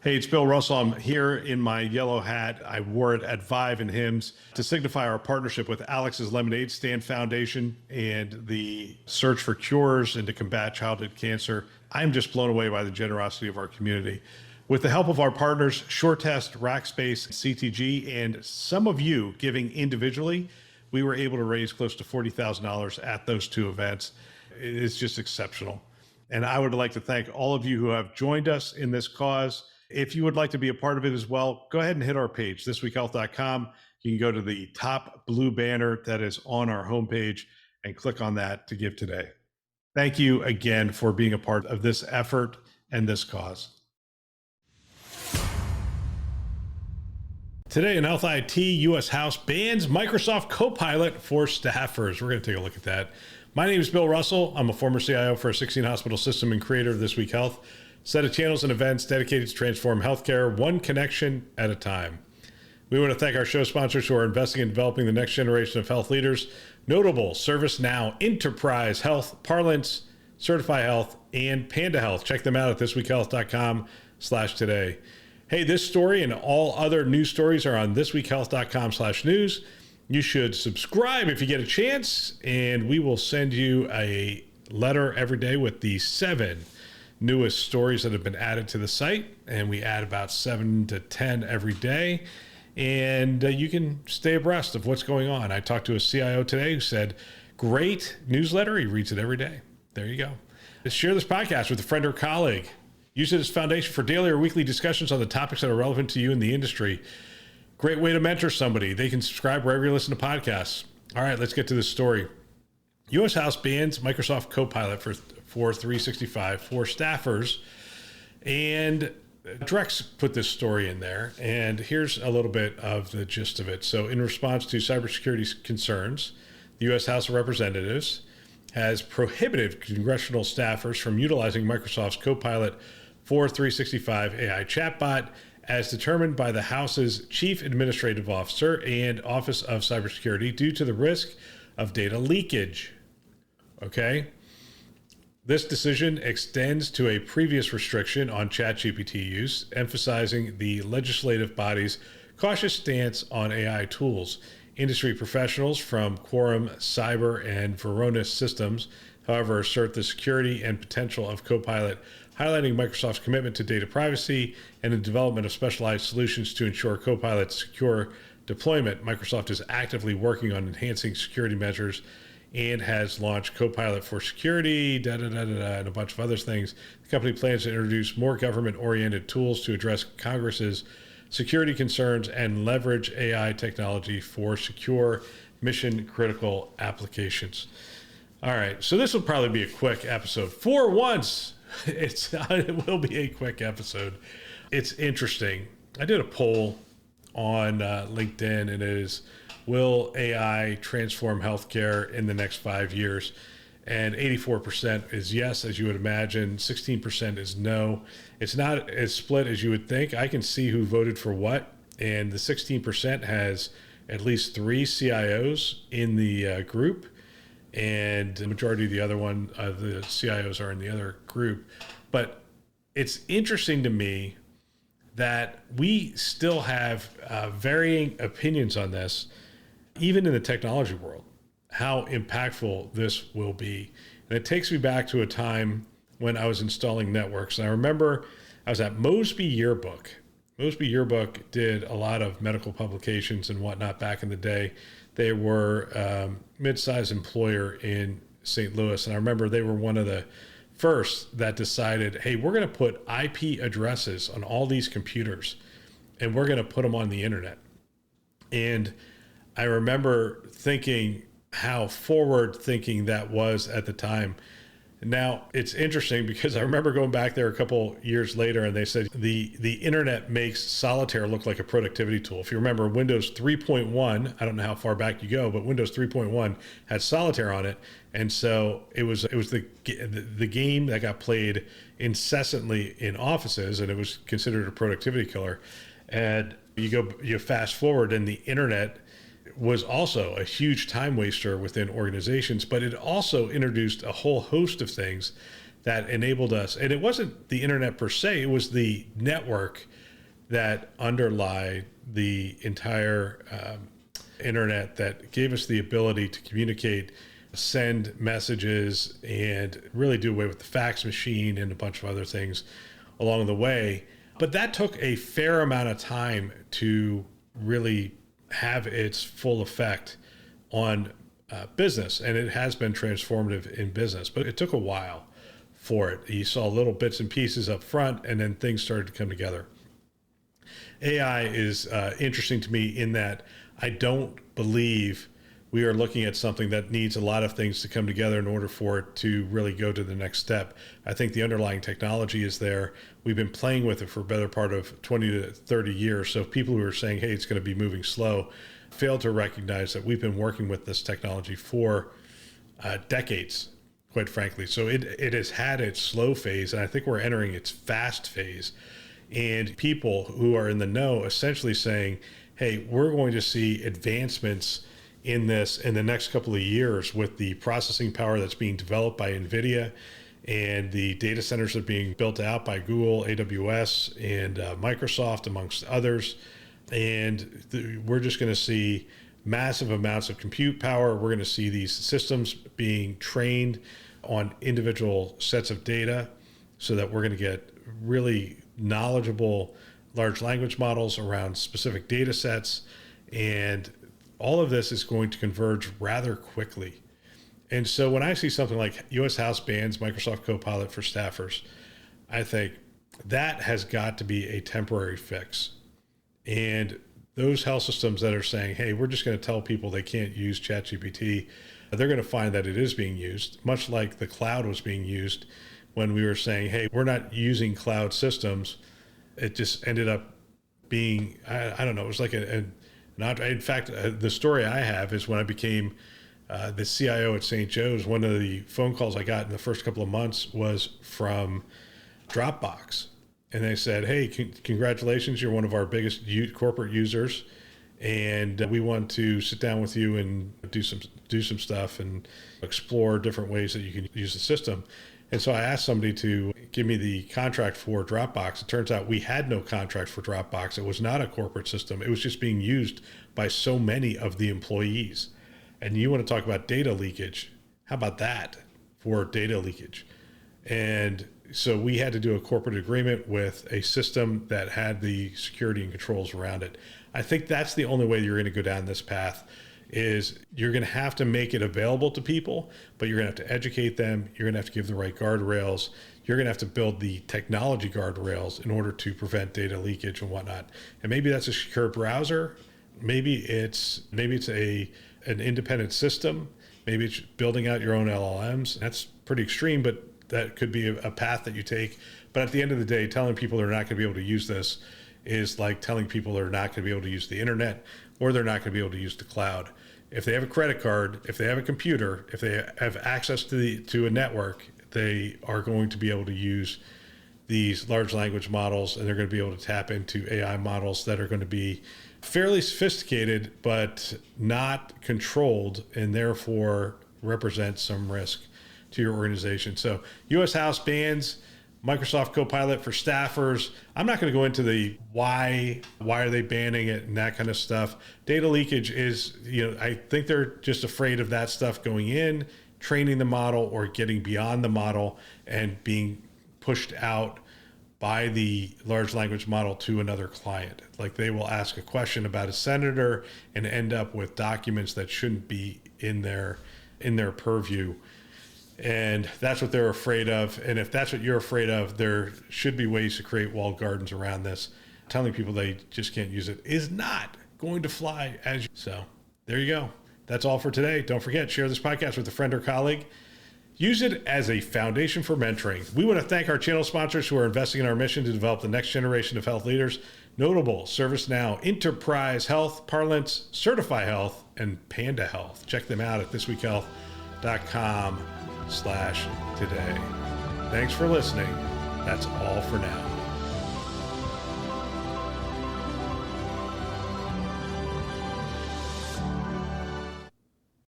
Hey, it's Bill Russell. I'm here in my yellow hat. I wore it at Vive and Hims to signify our partnership with Alex's Lemonade Stand Foundation and the search for cures and to combat childhood cancer. I'm just blown away by the generosity of our community. With the help of our partners, SureTest, Rackspace, CTG, and some of you giving individually, we were able to raise close to $40,000 at those two events. It is just exceptional. And I would like to thank all of you who have joined us in this cause. If you would like to be a part of it as well, go ahead and hit our page, thisweekhealth.com. You can go to the top blue banner that is on our homepage and click on that to give today. Thank you again for being a part of this effort and this cause. Today in Health IT, U.S. House bans Microsoft Copilot for staffers. We're going to take a look at that. My name is Bill Russell. I'm a former CIO for a 16-hospital system and creator of This Week Health, set of channels and events dedicated to transform healthcare one connection at a time. We want to thank our show sponsors who are investing in developing the next generation of health leaders, notable ServiceNow, Enterprise Health, Parlance, Certify Health, and Panda Health. Check them out at thisweekhealth.com/today. Hey, this story and all other news stories are on thisweekhealth.com/news. You should subscribe if you get a chance, and we will send you a letter every day with the 7 newest stories that have been added to the site, and we add about 7 to 10 every day, and you can stay abreast of what's going on. I talked to a CIO today who said, great newsletter. He reads it every day. There you go. Share this podcast with a friend or colleague. Use it as foundation for daily or weekly discussions on the topics that are relevant to you in the industry. Great way to mentor somebody. They can subscribe wherever you listen to podcasts. All right, let's get to this story. U.S. House bans Microsoft Copilot for 365 for staffers. And Drex put this story in there. And here's a little bit of the gist of it. So in response to cybersecurity concerns, the U.S. House of Representatives has prohibited congressional staffers from utilizing Microsoft's Copilot for 365 AI chatbot as determined by the House's Chief Administrative Officer and Office of Cybersecurity due to the risk of data leakage. Okay. This decision extends to a previous restriction on ChatGPT use, emphasizing the legislative body's cautious stance on AI tools. Industry professionals from Quorum Cyber and Varonis Systems, however, assert the security and potential of Copilot, highlighting Microsoft's commitment to data privacy and the development of specialized solutions to ensure Copilot's secure deployment. Microsoft is actively working on enhancing security measures and has launched Copilot for Security, and a bunch of other things. The company plans to introduce more government-oriented tools to address Congress's security concerns and leverage AI technology for secure, mission-critical applications. All right, so this will probably be a quick episode. For once, it will be a quick episode. It's interesting. I did a poll on LinkedIn, and it is, will AI transform healthcare in the next 5 years? And 84% is yes, as you would imagine. 16% is no. It's not as split as you would think. I can see who voted for what, and the 16% has at least 3 CIOs in the group, and the majority of the other one, the CIOs are in the other group. But it's interesting to me that we still have varying opinions on this, even in the technology world, how impactful this will be. And it takes me back to a time when I was installing networks. And I remember I was at Mosby Yearbook. Mosby Yearbook did a lot of medical publications and whatnot back in the day. They were a mid-sized employer in St. Louis. And I remember they were one of the first that decided, hey, we're going to put IP addresses on all these computers and we're going to put them on the internet. And I remember thinking how forward thinking that was at the time. Now, it's interesting because I remember going back there a couple years later and they said the internet makes solitaire look like a productivity tool. If you remember Windows 3.1, I don't know how far back you go, but Windows 3.1 had solitaire on it. And so it was the game that got played incessantly in offices, and it was considered a productivity killer. And you fast forward, and the internet was also a huge time waster within organizations, but it also introduced a whole host of things that enabled us. And it wasn't the internet per se, it was the network that underlie the entire internet that gave us the ability to communicate, send messages, and really do away with the fax machine and a bunch of other things along the way. But that took a fair amount of time to really have its full effect on business. And it has been transformative in business, but it took a while for it. You saw little bits and pieces up front, and then things started to come together. AI is interesting to me in that I don't believe we are looking at something that needs a lot of things to come together in order for it to really go to the next step. I think the underlying technology is there. We've been playing with it for a better part of 20 to 30 years. So people who are saying, hey, it's going to be moving slow, fail to recognize that we've been working with this technology for decades, quite frankly. So it has had its slow phase, and I think we're entering its fast phase. And people who are in the know essentially saying, hey, we're going to see advancements in this in the next couple of years with the processing power that's being developed by NVIDIA and the data centers that are being built out by Google, AWS, and Microsoft, amongst others. And we're just going to see massive amounts of compute power. We're going to see these systems being trained on individual sets of data so that we're going to get really knowledgeable large language models around specific data sets. And all of this is going to converge rather quickly. And so when I see something like US House bans Microsoft Copilot for staffers, I think that has got to be a temporary fix. And those health systems that are saying, hey, we're just going to tell people they can't use ChatGPT, they're going to find that it is being used, much like the cloud was being used when we were saying, hey, we're not using cloud systems. It just ended up being, I don't know, it was like in fact, the story I have is when I became the CIO at St. Joe's, one of the phone calls I got in the first couple of months was from Dropbox. And they said, hey, congratulations, you're one of our biggest corporate users. And we want to sit down with you and do some stuff and explore different ways that you can use the system. And so I asked somebody to give me the contract for Dropbox. It turns out we had no contract for Dropbox. It was not a corporate system. It was just being used by so many of the employees. And you want to talk about data leakage? How about that for data leakage? And so we had to do a corporate agreement with a system that had the security and controls around it. I think that's the only way you're going to go down this path. Is you're going to have to make it available to people, but you're going to have to educate them. You're going to have to give the right guardrails. You're going to have to build the technology guardrails in order to prevent data leakage and whatnot. And maybe that's a secure browser. Maybe it's an independent system. Maybe it's building out your own LLMs. That's pretty extreme, but that could be a path that you take. But at the end of the day, telling people they're not going to be able to use this is like telling people they're not going to be able to use the internet, or they're not going to be able to use the cloud. If they have a credit card, if they have a computer, if they have access to a network, they are going to be able to use these large language models, and they're going to be able to tap into AI models that are going to be fairly sophisticated, but not controlled, and therefore represent some risk to your organization. So US House bans Microsoft Copilot for staffers. I'm not going to go into the why are they banning it and that kind of stuff. Data leakage is, I think they're just afraid of that stuff going in, training the model, or getting beyond the model and being pushed out by the large language model to another client. Like they will ask a question about a senator and end up with documents that shouldn't be in their purview. And that's what they're afraid of. And if that's what you're afraid of, there should be ways to create walled gardens around this. Telling people they just can't use it is not going to fly. So there you go. That's all for today. Don't forget, share this podcast with a friend or colleague. Use it as a foundation for mentoring. We want to thank our channel sponsors who are investing in our mission to develop the next generation of health leaders. Notable: ServiceNow, Enterprise Health, Parlance, Certify Health, and Panda Health. Check them out at thisweekhealth.com/today. Thanks for listening. That's all for now.